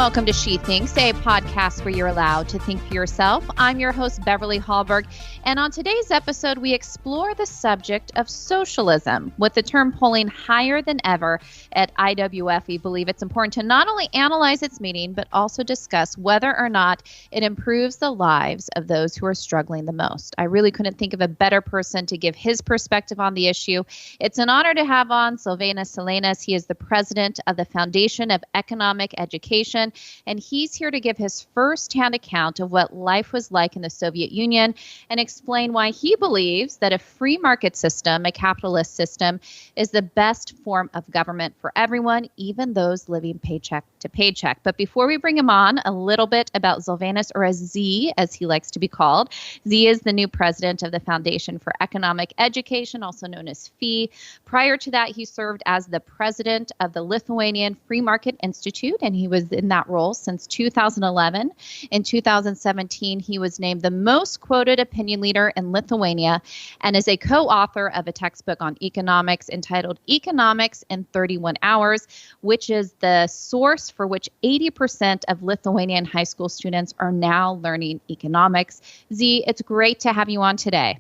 Welcome to She Thinks, a podcast where you're allowed to think for yourself. I'm your host, Beverly Hallberg, and on today's episode, we explore the subject of socialism. With the term polling higher than ever at IWF, we believe it's important to not only analyze its meaning, but also discuss whether or not it improves the lives of those who are struggling the most. I really couldn't think of a better person to give his perspective on the issue. It's an honor to have on Zilvinas Silenas. He is the president of the Foundation of Economic Education, and he's here to give his first-hand account of what life was like in the Soviet Union and explain why he believes that a free market system, a capitalist system, is the best form of government for everyone, even those living paycheck to paycheck. But before we bring him on, a little bit about Zilvinas, or Z, as he likes to be called. Z is the new president of the Foundation for Economic Education, also known as FEE. Prior to that, he served as the president of the Lithuanian Free Market Institute, and he was in that role since 2011. In 2017, he was named the most quoted opinion leader in Lithuania and is a co-author of a textbook on economics entitled Economics in 31 Hours, which is the source for which 80% of Lithuanian high school students are now learning economics. Z, it's great to have you on today.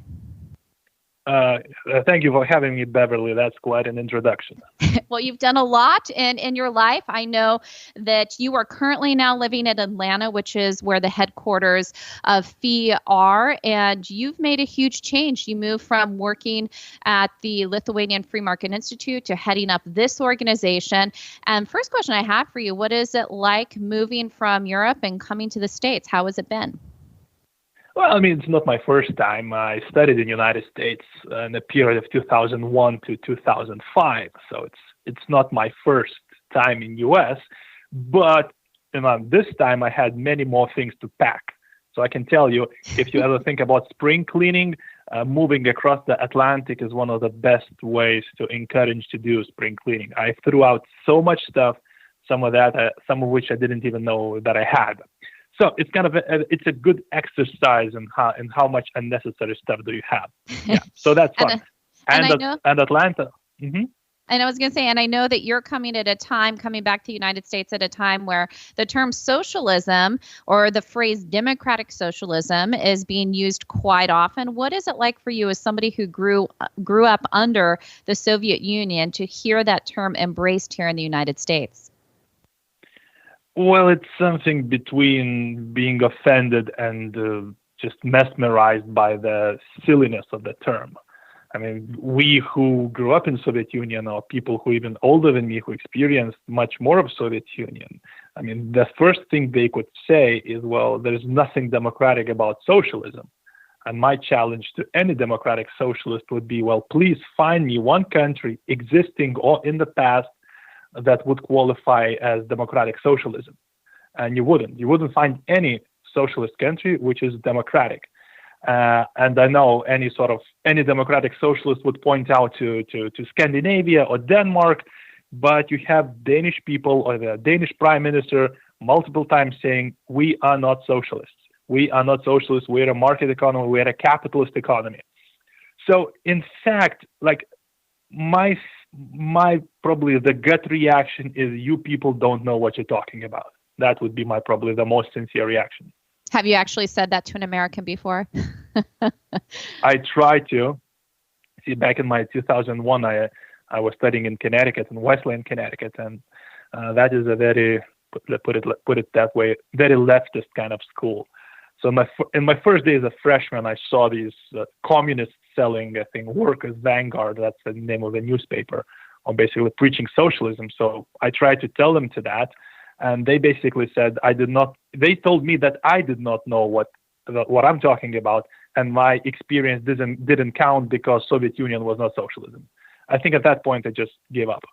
Thank you for having me, Beverly. That's quite an introduction. Well, you've done a lot in your life. I know that you are currently now living in Atlanta, which is where the headquarters of FEE are, and you've made a huge change. You moved from working at the Lithuanian Free Market Institute to heading up this organization. And first question I have for you, what is it like moving from Europe and coming to the States? How has it been? Well, I mean, it's not my first time. I studied in the United States in the period of 2001 to 2005, so it's not my first time in U.S. But this time I had many more things to pack. So I can tell you, if you ever think about spring cleaning, moving across the Atlantic is one of the best ways to encourage to do spring cleaning. I threw out so much stuff, some of which I didn't even know that I had. So it's kind of it's a good exercise in how much unnecessary stuff do you have. Yeah, so that's fun. And Atlanta. Mm-hmm. And I was going to say, and I know that you're coming back to the United States at a time where the term socialism or the phrase democratic socialism is being used quite often. What is it like for you as somebody who grew up under the Soviet Union to hear that term embraced here in the United States? Well, it's something between being offended and just mesmerized by the silliness of the term. I mean, we who grew up in Soviet Union, or people who even older than me who experienced much more of Soviet Union, I mean, the first thing they could say is, well, there's nothing democratic about socialism. And my challenge to any democratic socialist would be, well, please find me one country existing or in the past that would qualify as democratic socialism. And you wouldn't find any socialist country which is democratic. And I know any democratic socialist would point out to Scandinavia or Denmark, but you have Danish people or the Danish prime minister multiple times saying, we are not socialists. We are not socialists. We're a market economy. We're a capitalist economy. So in fact, like my probably the gut reaction is, you people don't know what you're talking about. That would be probably the most sincere reaction. Have you actually said that to an American before? I tried to. See, back in my 2001, I was studying in Connecticut, in Wesleyan, Connecticut, and that is a very, put it that way, very leftist kind of school. So in my first day as a freshman, I saw these communists selling, I think, Workers' Vanguard, that's the name of the newspaper, or basically preaching socialism. So I tried to tell them to that, and they basically said they told me that I did not know what I'm talking about, and my experience didn't count because Soviet Union was not socialism. I think at that point I just gave up.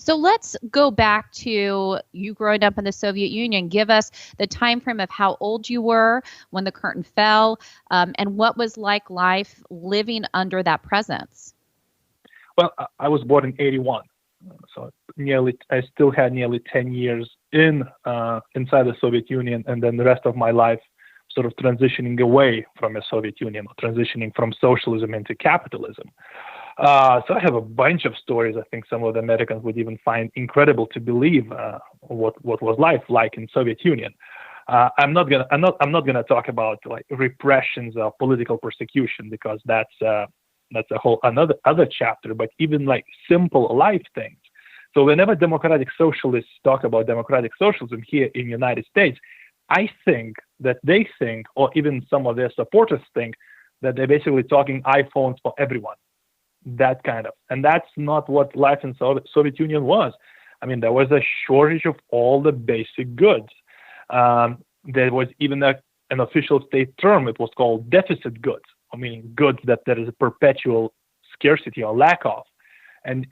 So let's go back to you growing up in the Soviet Union. Give us the time frame of how old you were when the curtain fell, and what was like life living under that presence. Well, I was born in 81, so I still had nearly 10 years inside the Soviet Union, and then the rest of my life sort of transitioning away from the Soviet Union, or transitioning from socialism into capitalism. So I have a bunch of stories. I think some of the Americans would even find incredible to believe what was life like in Soviet Union. I'm not gonna talk about like repressions or political persecution, because that's a whole other chapter. But even like simple life things. So whenever democratic socialists talk about democratic socialism here in the United States, I think that they think, or even some of their supporters think, that they're basically talking iPhones for everyone. That kind of, and that's not what life in Soviet Union was. I mean, there was a shortage of all the basic goods. There was even an official state term. It was called deficit goods. I mean, goods that there is a perpetual scarcity or lack of, and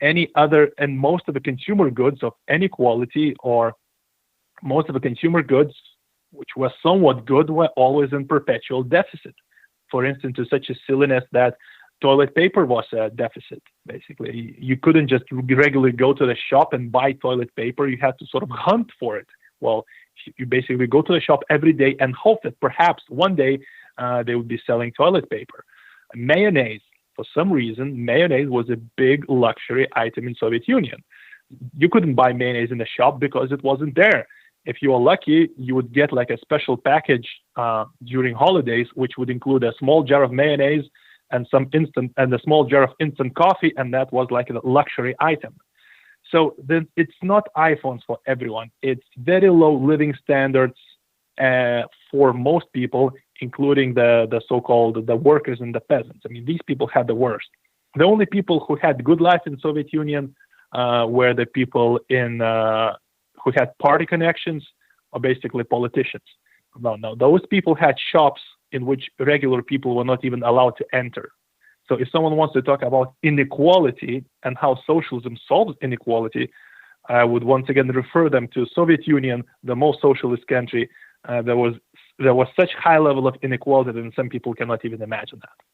most of the consumer goods of any quality, or most of the consumer goods which were somewhat good, were always in perpetual deficit. For instance, to such as silliness that toilet paper was a deficit. Basically, you couldn't just regularly go to the shop and buy toilet paper. You had to sort of hunt for it. Well, you basically go to the shop every day and hope that perhaps one day they would be selling toilet paper. Mayonnaise, for some reason, mayonnaise was a big luxury item in Soviet Union. You couldn't buy mayonnaise in the shop because it wasn't there. If you were lucky, you would get like a special package during holidays, which would include a small jar of mayonnaise and a small jar of instant coffee, and that was like a luxury item. So then it's not iPhones for everyone. It's very low living standards for most people, including the so-called the workers and the peasants. I mean, these people had the worst. The only people who had good life in Soviet Union were the people who had party connections, or basically politicians. No, those people had shops in which regular people were not even allowed to enter. So if someone wants to talk about inequality and how socialism solves inequality, I would once again refer them to Soviet Union, the most socialist country. There was such high level of inequality that some people cannot even imagine that.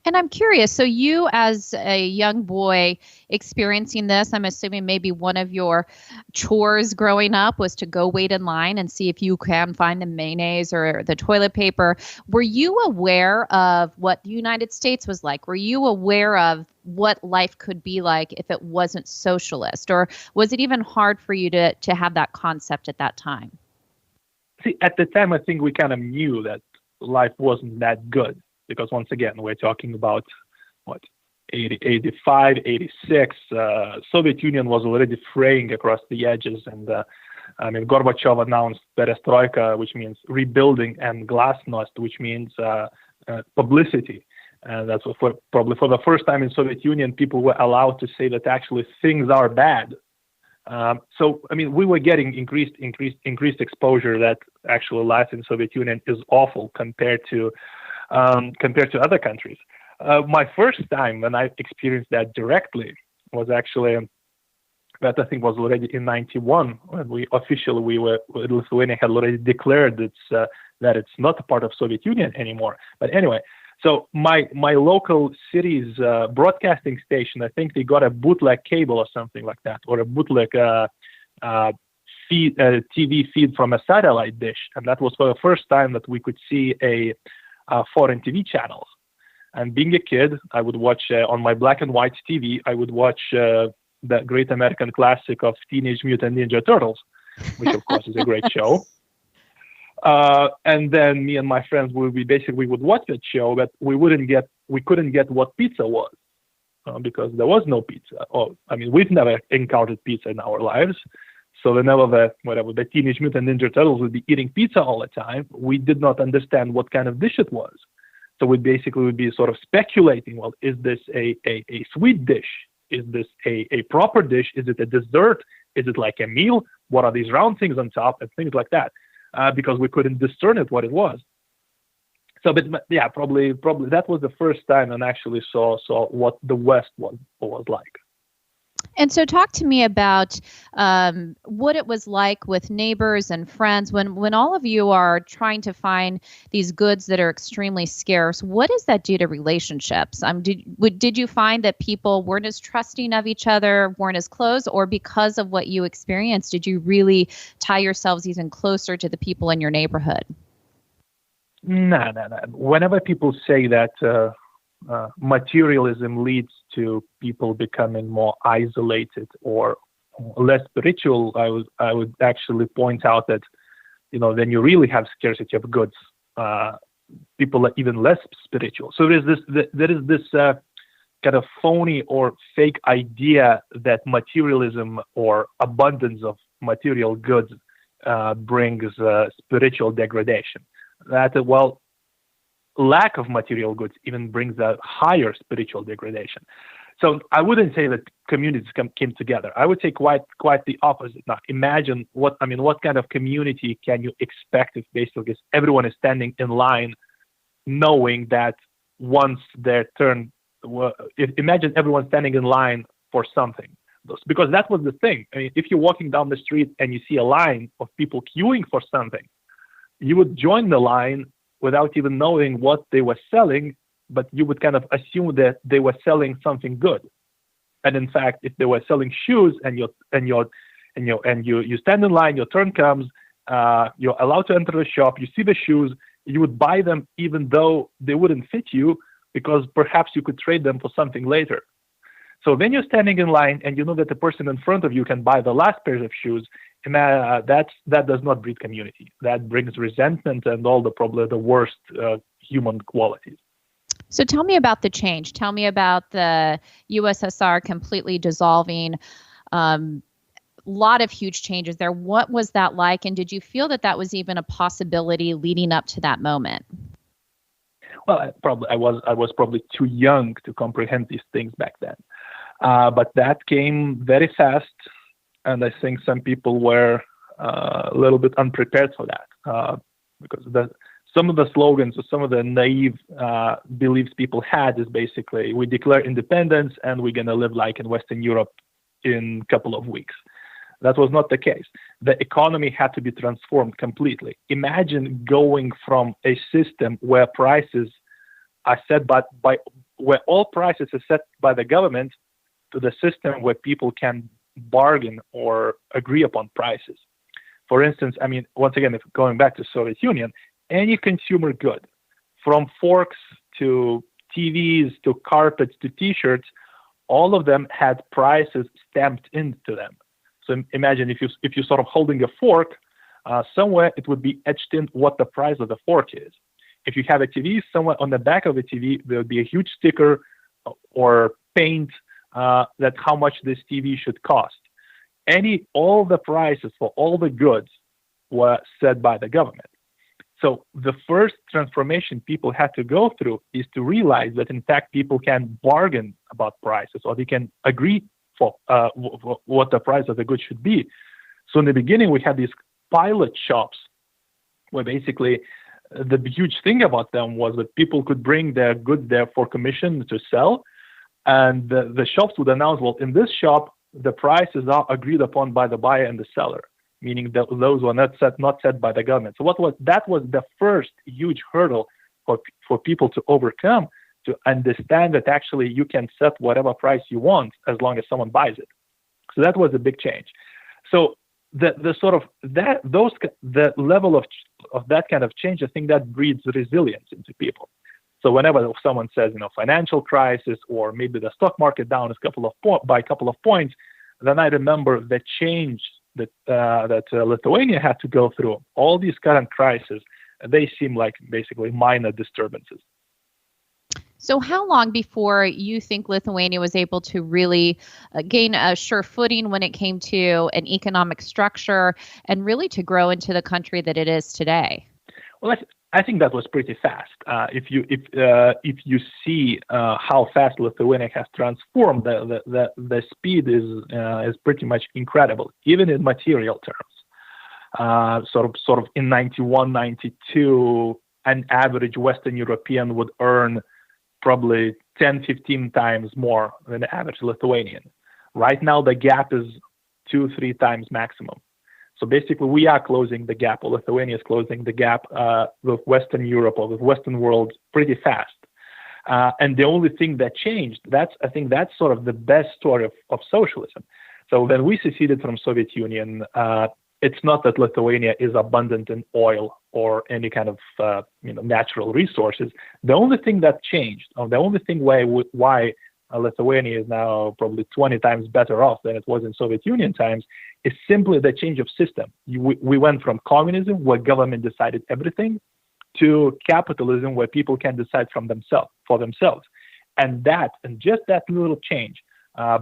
And I'm curious, so you as a young boy experiencing this, I'm assuming maybe one of your chores growing up was to go wait in line and see if you can find the mayonnaise or the toilet paper. Were you aware of what the United States was like? Were you aware of what life could be like if it wasn't socialist? Or was it even hard for you to have that concept at that time? See, at the time, I think we kind of knew that life wasn't that good. Because once again, we're talking about, 85, 86. Soviet Union was already fraying across the edges. And Gorbachev announced perestroika, which means rebuilding, and glasnost, which means publicity. And that's probably for the first time in Soviet Union, people were allowed to say that actually things are bad. So, I mean, we were getting increased exposure that actually life in Soviet Union is awful compared to other countries. My first time when I experienced that directly was actually, that I think was already in '91, when Lithuania had already declared that it's not a part of Soviet Union anymore. But anyway, so my local city's broadcasting station, I think they got a bootleg cable or something like that, or a bootleg TV feed from a satellite dish, and that was for the first time that we could see foreign TV channels. And being a kid, I would watch on my black and white TV, I would watch the great American classic of Teenage Mutant Ninja Turtles, which of course is a great show. And then me and my friends we would watch that show, but we couldn't get what pizza was, because there was no pizza. We've never encountered pizza in our lives. So whenever the Teenage Mutant Ninja Turtles would be eating pizza all the time, we did not understand what kind of dish it was. So we basically would be sort of speculating, well, is this a sweet dish? Is this a proper dish? Is it a dessert? Is it like a meal? What are these round things on top? And things like that, because we couldn't discern it what it was. So, but yeah, probably that was the first time I actually saw what the West was like. And so talk to me about what it was like with neighbors and friends when all of you are trying to find these goods that are extremely scarce. What does that do to relationships? Did you find that people weren't as trusting of each other, weren't as close, or because of what you experienced, did you really tie yourselves even closer to the people in your neighborhood? No. Whenever people say that materialism leads to people becoming more isolated or less spiritual, I would actually point out that, when you really have scarcity of goods, people are even less spiritual. So there is this kind of phony or fake idea that materialism or abundance of material goods brings spiritual degradation. That, lack of material goods even brings a higher spiritual degradation. So I wouldn't say that communities came together. I would say quite the opposite. Now, imagine what kind of community can you expect if basically everyone is standing in line, knowing that once their turn. Imagine everyone standing in line for something, because that was the thing. I mean, if you're walking down the street and you see a line of people queuing for something, you would join the line without even knowing what they were selling, but you would kind of assume that they were selling something good. And in fact, if they were selling shoes and you stand in line, your turn comes, you're allowed to enter the shop, you see the shoes, you would buy them even though they wouldn't fit you, because perhaps you could trade them for something later. So when you're standing in line and you know that the person in front of you can buy the last pair of shoes, and that does not breed community. That brings resentment and all probably the worst human qualities. So tell me about the change. Tell me about the USSR completely dissolving. Lot of huge changes there. What was that like? And did you feel that was even a possibility leading up to that moment? Well, I was probably too young to comprehend these things back then. But that came very fast. And I think some people were a little bit unprepared for that, because some of the slogans or some of the naive beliefs people had is basically, we declare independence and we're going to live like in Western Europe in a couple of weeks. That was not the case. The economy had to be transformed completely. Imagine going from a system where prices are set where all prices are set by the government, to the system where people can bargain or agree upon prices. For instance, once again, if going back to Soviet Union, any consumer good, from forks to TVs to carpets to T-shirts, all of them had prices stamped into them. So imagine if you're sort of holding a fork, somewhere it would be etched in what the price of the fork is. If you have a TV, somewhere on the back of the TV there would be a huge sticker or paint that how much this TV should cost. All the prices for all the goods were set by the government. So the first transformation people had to go through is to realize that in fact people can bargain about prices, or they can agree for what the price of the goods should be. So in the beginning we had these pilot shops where basically the huge thing about them was that people could bring their goods there for commission to sell. And the shops would announce, well, in this shop, the prices are agreed upon by the buyer and the seller, meaning that those were not set by the government. So that was the first huge hurdle for people to overcome, to understand that actually you can set whatever price you want as long as someone buys it. So that was a big change. So the level of that kind of change, I think that breeds resilience into people. So whenever someone says, financial crisis, or maybe the stock market down by a couple of points, then I remember the change that Lithuania had to go through. All these current crises, they seem like basically minor disturbances. So how long before you think Lithuania was able to really gain a sure footing when it came to an economic structure and really to grow into the country that it is today? Well, I think that was pretty fast. If you see how fast Lithuania has transformed, the speed is pretty much incredible, even in material terms. Sort of in 91, 92, an average Western European would earn probably 10, 15 times more than the average Lithuanian. Right now, the gap is 2-3 times maximum. So basically, we are closing the gap, or Lithuania is closing the gap with Western Europe or with Western world pretty fast. And the only thing that changed, I think that's sort of the best story of socialism. So when we seceded from Soviet Union, it's not that Lithuania is abundant in oil or any kind of natural resources. The only thing that changed, or the only thing why Lithuania is now probably 20 times better off than it was in Soviet Union times, is simply the change of system. We went from communism, where government decided everything, to capitalism, where people can decide for themselves. And just that little change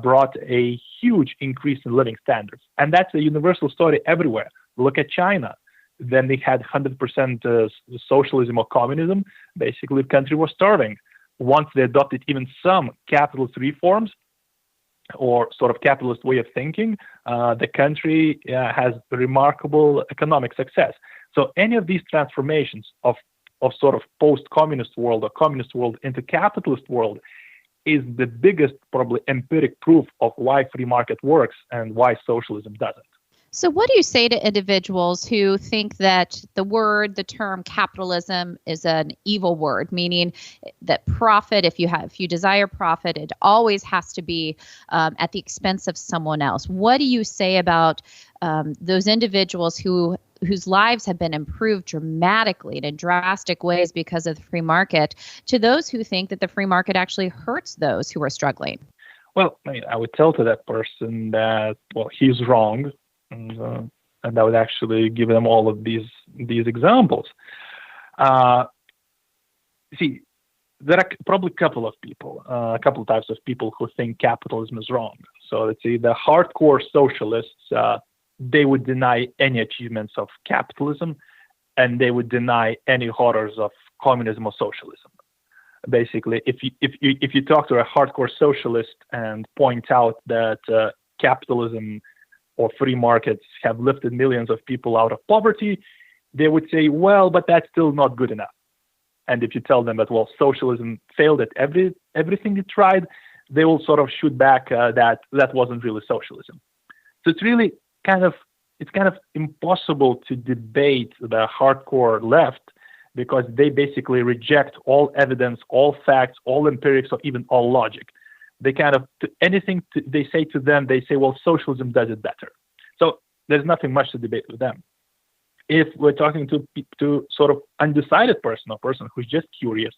brought a huge increase in living standards. And that's a universal story everywhere. Look at China. Then they had 100% socialism or communism. Basically, the country was starving. Once they adopted even some capitalist reforms or sort of capitalist way of thinking, the country has remarkable economic success. So any of these transformations of sort of post-communist world or communist world into capitalist world is the biggest probably empiric proof of why free market works and why socialism doesn't. So what do you say to individuals who think that the term capitalism is an evil word, meaning that profit, if you desire profit, it always has to be at the expense of someone else? What do you say about those individuals whose lives have been improved dramatically and in drastic ways because of the free market, to those who think that the free market actually hurts those who are struggling? Well, I would tell to that person that, he's wrong. And I would actually give them all of these examples. See, there are probably a couple of types of people who think capitalism is wrong. So let's say the hardcore socialists, they would deny any achievements of capitalism, and they would deny any horrors of communism or socialism. Basically, if you talk to a hardcore socialist and point out that capitalism or free markets have lifted millions of people out of poverty, they would say, well, but that's still not good enough. And if you tell them that, socialism failed at everything it tried, they will sort of shoot back that wasn't really socialism. So it's really kind of impossible to debate the hardcore left, because they basically reject all evidence, all facts, all empirics, or even all logic. They they say to them, they say, socialism does it better. So there's nothing much to debate with them. If we're talking to sort of undecided person, or person who's just curious,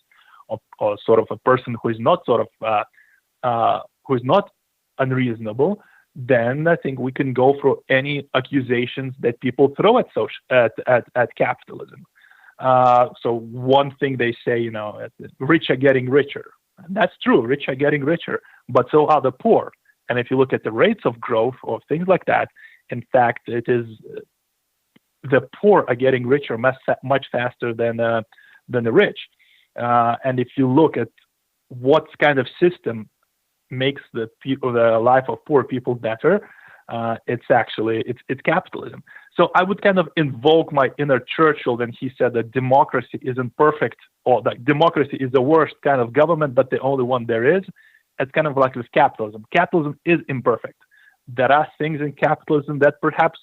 or sort of a person who is not who is not unreasonable, then I think we can go through any accusations that people throw at capitalism. So one thing they say, rich are getting richer. And that's true, rich are getting richer, but so are the poor. And if you look at the rates of growth or things like that, in fact, it is the poor are getting richer much faster than the rich. And if you look at what kind of system makes the life of poor people better, it's capitalism. So I would kind of invoke my inner Churchill when he said that democracy isn't perfect, or that democracy is the worst kind of government, but the only one there is. It's kind of like with capitalism. Capitalism is imperfect. There are things in capitalism that perhaps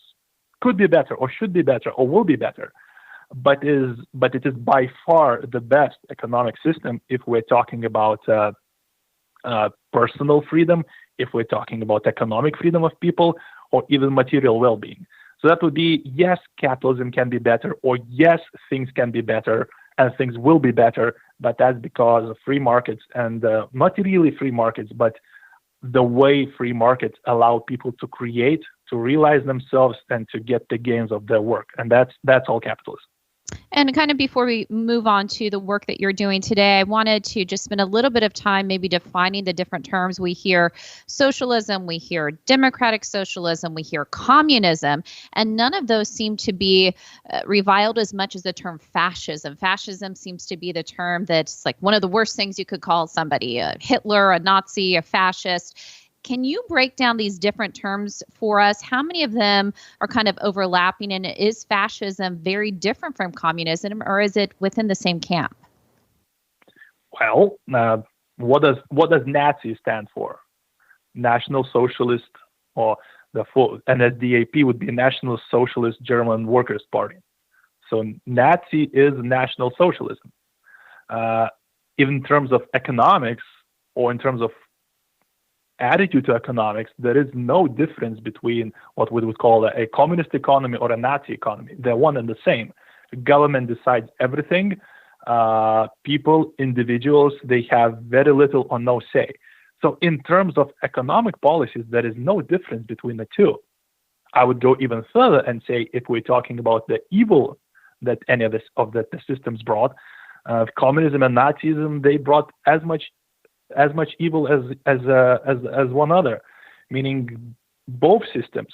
could be better, or should be better, or will be better, but it is by far the best economic system if we're talking about personal freedom, if we're talking about economic freedom of people, or even material well-being. So that would be, yes, capitalism can be better, or yes, things can be better, and things will be better, but that's because of free markets, and not really free markets, but the way free markets allow people to create, to realize themselves, and to get the gains of their work. And that's all capitalism. And kind of before we move on to the work that you're doing today, I wanted to just spend a little bit of time maybe defining the different terms. We hear socialism, we hear democratic socialism, we hear communism, and none of those seem to be reviled as much as the term fascism. Fascism seems to be the term that's like one of the worst things you could call somebody, a Hitler, a Nazi, a fascist. Can you break down these different terms for us? How many of them are kind of overlapping, and is fascism very different from communism, or is it within the same camp? Well, what does Nazi stand for? National Socialist, or the full NSDAP would be National Socialist German Workers' Party. So Nazi is National Socialism. Even in terms of economics, or in terms of attitude to economics, there is no difference between what we would call a communist economy or a Nazi economy. They're one and the same. government decides everything. People, individuals, they have very little or no say. So in terms of economic policies, there is no difference between the two. I would go even further and say, if we're talking about the evil that any of the systems brought, communism and Nazism, they brought as much evil as one other, meaning both systems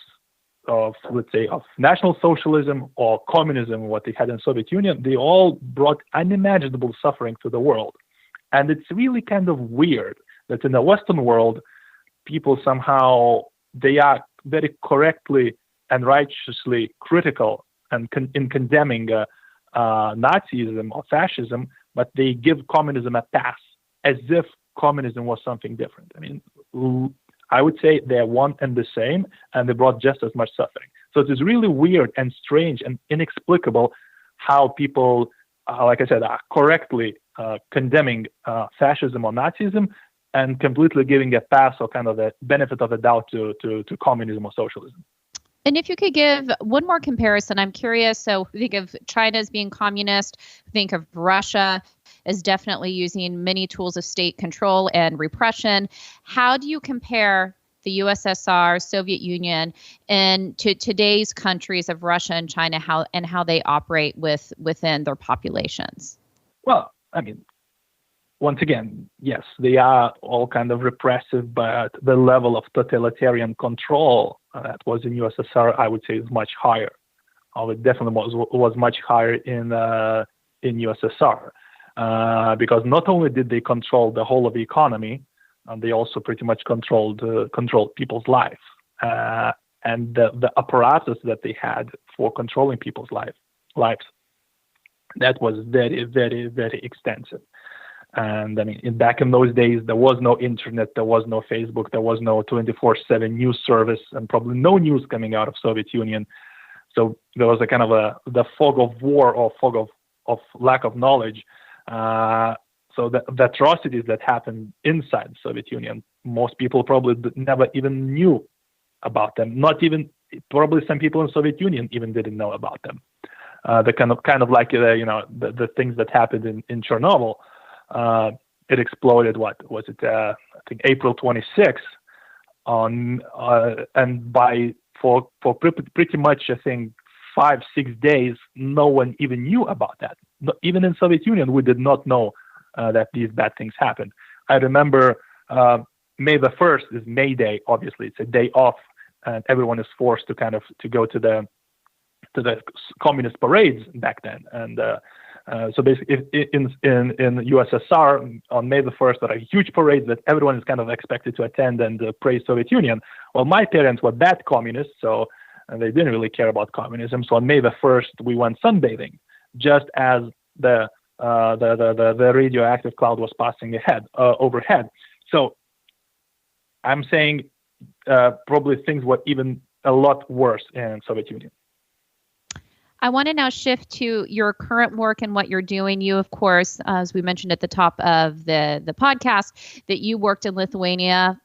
of, let's say, of National Socialism or communism, what they had in Soviet Union, they all brought unimaginable suffering to the world. And it's really kind of weird that in the Western world, people somehow, they are very correctly and righteously critical and in condemning Nazism or fascism, but they give communism a pass as if communism was something different. I mean, I would say they're one and the same, and they brought just as much suffering. So it is really weird and strange and inexplicable how people, like I said, are correctly condemning fascism or Nazism and completely giving a pass or kind of the benefit of the doubt to communism or socialism. And if you could give one more comparison, I'm curious. So think of China as being communist, think of Russia as definitely using many tools of state control and repression. How do you compare the USSR, Soviet Union, and to today's countries of Russia and China, how they operate within their populations? Well, I mean, once again, yes, they are all kind of repressive, but the level of totalitarian control that was in USSR, I would say, is much higher. It definitely was much higher in USSR because not only did they control the whole of the economy, they also pretty much controlled people's lives and the apparatus that they had for controlling people's lives. That was very, very, very extensive. And I mean, back in those days, there was no internet, there was no Facebook, there was no 24/7 news service, and probably no news coming out of Soviet Union. So there was a kind of the fog of war or fog of lack of knowledge. So the atrocities that happened inside the Soviet Union, most people probably never even knew about them. Not even probably some people in the Soviet Union even didn't know about them. The kind of like the things that happened in Chernobyl. It exploded. What was it? I think April 26th. And for pretty much, I think 5-6 days, no one even knew about that. Even in Soviet Union, we did not know that these bad things happened. I remember May the 1st is May Day. Obviously, it's a day off, and everyone is forced to go to the communist parades back then. And so basically, in USSR on May the 1st, there are huge parades that everyone is kind of expected to attend and praise Soviet Union. Well, my parents were bad communists, so they didn't really care about communism. So on May the 1st, we went sunbathing, just as the radioactive cloud was passing overhead. So I'm saying probably things were even a lot worse in Soviet Union. I want to now shift to your current work and what you're doing. You, of course, as we mentioned at the top of the podcast, that you worked in Lithuania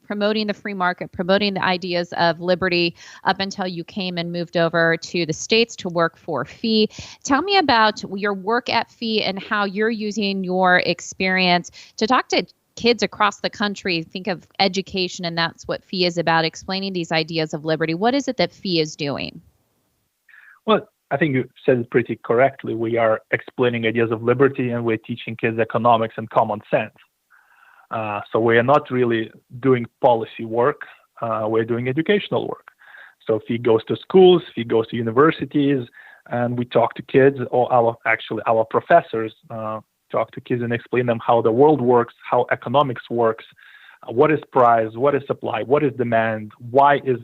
promoting the free market, promoting the ideas of liberty up until you came and moved over to the States to work for FEE. Tell me about your work at FEE and how you're using your experience to talk to kids across the country. Think of education, and that's what FEE is about, explaining these ideas of liberty. What is it that FEE is doing? Well, I think you said it pretty correctly. We are explaining ideas of liberty, and we're teaching kids economics and common sense. So we are not really doing policy work. We're doing educational work. So FEE goes to schools, FEE goes to universities, and we talk to kids, or our professors talk to kids and explain them how the world works, how economics works, what is price, what is supply, what is demand, why is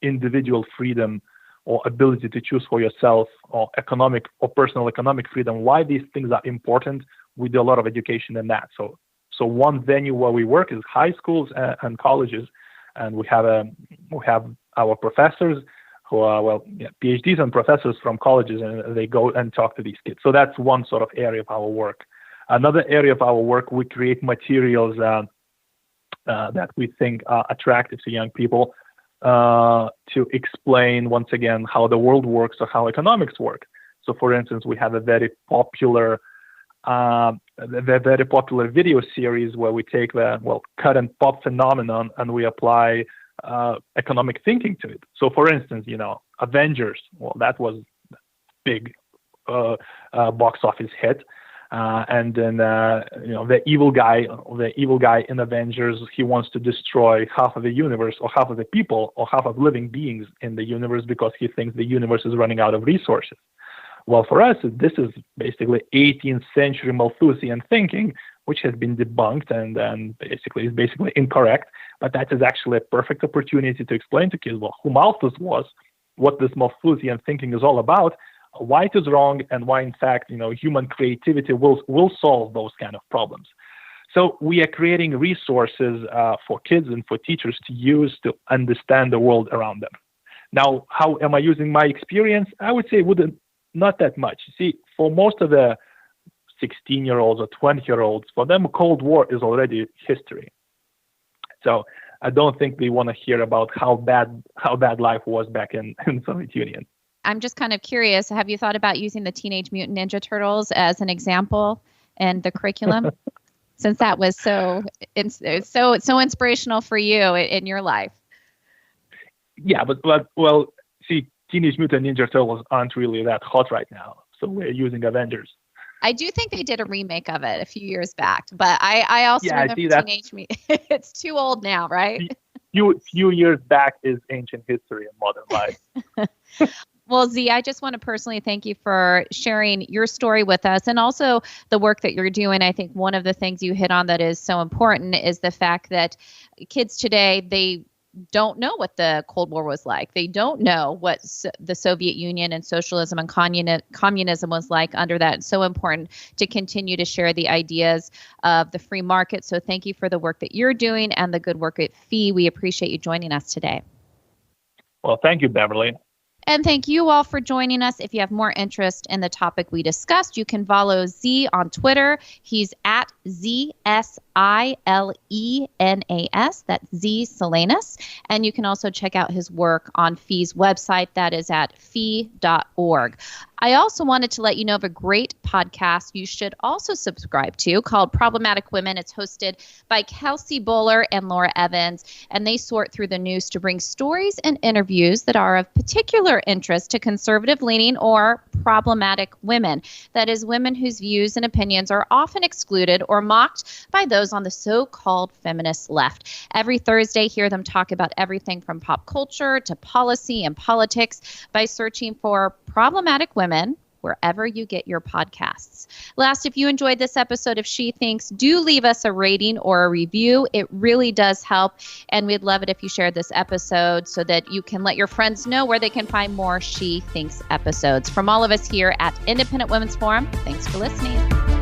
individual freedom or ability to choose for yourself, or economic or personal economic freedom, why these things are important. We do a lot of education in that. So one venue where we work is high schools and colleges, and we have our professors who are PhDs and professors from colleges, and they go and talk to these kids. So that's one sort of area of our work. Another area of our work, we create materials that we think are attractive to young people, to explain, once again, how the world works or how economics work. So, for instance, we have a very popular video series where we take the current pop phenomenon and we apply economic thinking to it. So, for instance, Avengers. Well, that was big box office hit. And then the evil guy in Avengers, he wants to destroy half of the universe, or half of the people, or half of living beings in the universe because he thinks the universe is running out of resources. Well, for us, this is basically 18th century Malthusian thinking, which has been debunked and basically is incorrect. But that is actually a perfect opportunity to explain to kids who Malthus was, what this Malthusian thinking is all about, why it is wrong, and why, in fact, human creativity will solve those kind of problems. So we are creating resources for kids and for teachers to use to understand the world around them. Now, how am I using my experience? I would say not that much. See, for most of the 16-year-olds or 20-year-olds, for them, Cold War is already history. So I don't think they want to hear about how bad life was back in Soviet Union. I'm just kind of curious. Have you thought about using the Teenage Mutant Ninja Turtles as an example in the curriculum, since that was so inspirational for you in your life? Yeah, but see, Teenage Mutant Ninja Turtles aren't really that hot right now, so we're using Avengers. I do think they did a remake of it a few years back, but I also remember Teenage Mutant. It's too old now, right? Few years back is ancient history in modern life. Well, Z, I just want to personally thank you for sharing your story with us and also the work that you're doing. I think one of the things you hit on that is so important is the fact that kids today, they don't know what the Cold War was like. They don't know what the Soviet Union and socialism and communism was like under that. It's so important to continue to share the ideas of the free market. So thank you for the work that you're doing and the good work at FEE. We appreciate you joining us today. Well, thank you, Beverly. And thank you all for joining us. If you have more interest in the topic we discussed, you can follow Z on Twitter. He's at ZSILENAS. That's Z Silenas. And you can also check out his work on FEE's website. That is at fee.org. I also wanted to let you know of a great podcast you should also subscribe to called Problematic Women. It's hosted by Kelsey Bowler and Laura Evans, and they sort through the news to bring stories and interviews that are of particular interest to conservative-leaning or problematic women. That is, women whose views and opinions are often excluded or mocked by those on the so-called feminist left. Every Thursday, hear them talk about everything from pop culture to policy and politics by searching for Problematic Women wherever you get your podcasts. Last, if you enjoyed this episode of She Thinks, do leave us a rating or a review. It really does help, and we'd love it if you shared this episode so that you can let your friends know where they can find more She Thinks episodes. From all of us here at Independent Women's Forum, thanks for listening.